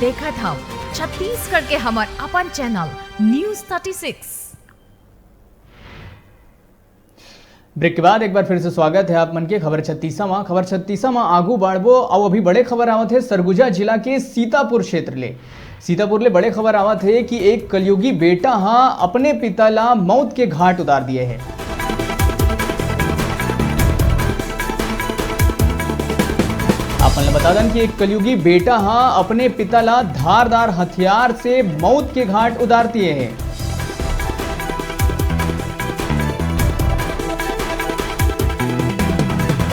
देखत हम छत्तीसगढ़ के हमार अपन चैनल न्यूज 36। ब्रेक के बाद एक बार फिर से स्वागत है आप मन के खबर 36 में। खबर 36 में आगू बाढ़बो और अभी बड़े खबर आवत है सरगुजा जिला के सीतापुर क्षेत्र ले बड़े खबर आवत है कि एक कलयुगी बेटा अपने पिता ला मौत के घाट उतार दिए है। आपने बता दें कि एक कलयुगी बेटा अपने पिता ला धारदार हथियार से मौत के घाट उतार दिए है।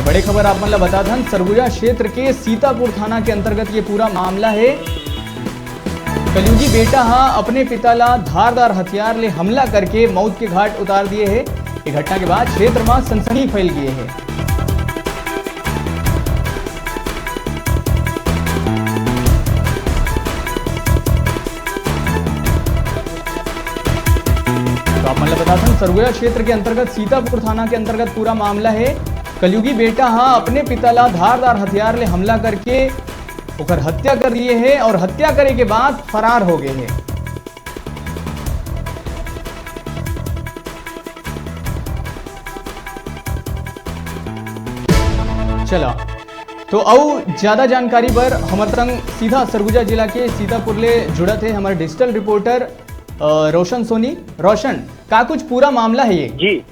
बड़ी खबर आप मतलब बता दें सरगुजा क्षेत्र के सीतापुर थाना के अंतर्गत ये पूरा मामला है। कलयुगी बेटा अपने पिता ला धारदार हथियार ले हमला करके मौत के घाट उतार दिए है। ये घटना के बाद क्षेत्र में सनसनी फैल गई है। तो आप मतलब बता दें सरगुजा क्षेत्र के अंतर्गत सीतापुर थाना के अंतर्गत पूरा मामला है। कलयुगी बेटा अपने पिता ला धारदार हथियार ले हमला करके ओकर हत्या कर दिए है और हत्या करे के बाद फरार हो गए हैं। चला तो और ज्यादा जानकारी पर हमारे संग सीधा सरगुजा जिला के सीतापुर ले जुड़त है हमारे डिजिटल रिपोर्टर रोशन सोनी। रोशन का कुछ पूरा मामला है ये?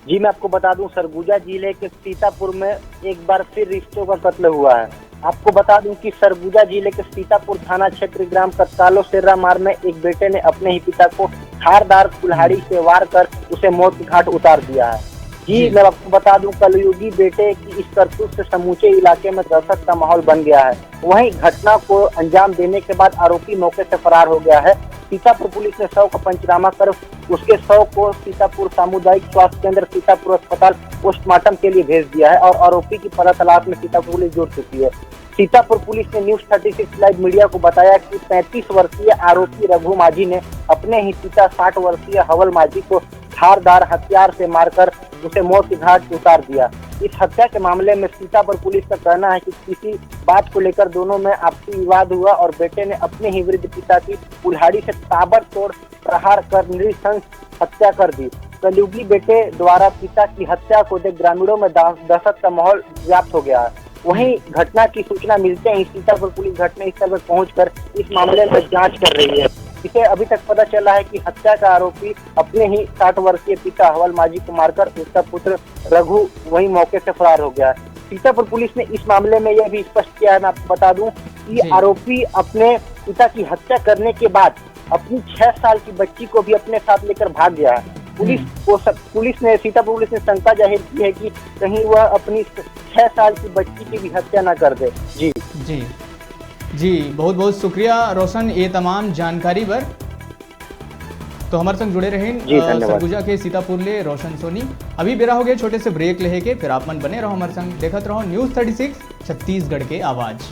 जी मैं आपको बता दूं सरगुजा जिले के सीतापुर में एक बार फिर रिश्तों का कत्ल हुआ है। आपको बता दूं कि सरगुजा जिले के सीतापुर थाना क्षेत्र ग्राम कत्तालो सेर्रा मार में एक बेटे ने अपने ही पिता को धारदार कुल्हाड़ी से वार कर उसे मौत के घाट उतार दिया है। जी मैं आपको बता दूं कलयुगी बेटे की इस करतूत से समूचे इलाके में दहशत का माहौल बन गया है। वहीं घटना को अंजाम देने के बाद आरोपी मौके से फरार हो गया है। सीतापुर पुलिस ने शव का पंचनामा कर उसके शव को सीतापुर सामुदायिक स्वास्थ्य केंद्र सीतापुर अस्पताल पोस्टमार्टम के लिए भेज दिया है और आरोपी की पता तलाश में सीतापुर पुलिस जुट चुकी है। सीतापुर पुलिस ने न्यूज 36 लाइव मीडिया को बताया कि 35 वर्षीय आरोपी रघु माझी ने अपने ही पिता 60 वर्षीय हवल माझी को धारदार हथियार से मारकर उसे मौत के घाट उतार दिया। इस हत्या के मामले में सीतापुर पुलिस का कहना है कि किसी बात को लेकर दोनों में आपसी विवाद हुआ और बेटे ने अपने ही वृद्ध पिता की कुल्हाड़ी से ताबड़तोड़ प्रहार कर नृशंस हत्या कर दी। कलयुगी बेटे द्वारा पिता की हत्या को देख ग्रामीणों में दहशत का माहौल व्याप्त हो गया है। वहीं घटना की सूचना मिलते ही सीतापुर पुलिस घटनास्थल पर पहुंचकर इस मामले में जांच कर रही है। इसे अभी तक पता चला है कि हत्या का आरोपी अपने ही 60 वर्षीय पिता हवल माझी को मारकर उसका पुत्र रघु वही मौके से फरार हो गया। सीतापुर पुलिस ने इस मामले में यह भी स्पष्ट किया है, मैं आपको बता दूं कि आरोपी अपने पिता की हत्या करने के बाद अपनी 6 साल की बच्ची को भी अपने साथ लेकर भाग गया है। पुलिस ने सीतापुर पुलिस ने शंका जाहिर की है कि कहीं वह अपनी 6 साल की बच्ची की भी हत्या न कर दे। जी जी जी बहुत बहुत शुक्रिया रोशन ये तमाम जानकारी पर। तो हमारे संग जुड़े रहे सरगुजा के सीतापुर ले रोशन सोनी। अभी बेरा हो गया छोटे से ब्रेक लेके फिर आप मन बने रहो हमारे संग देखते रहो न्यूज 36 छत्तीसगढ़ के आवाज।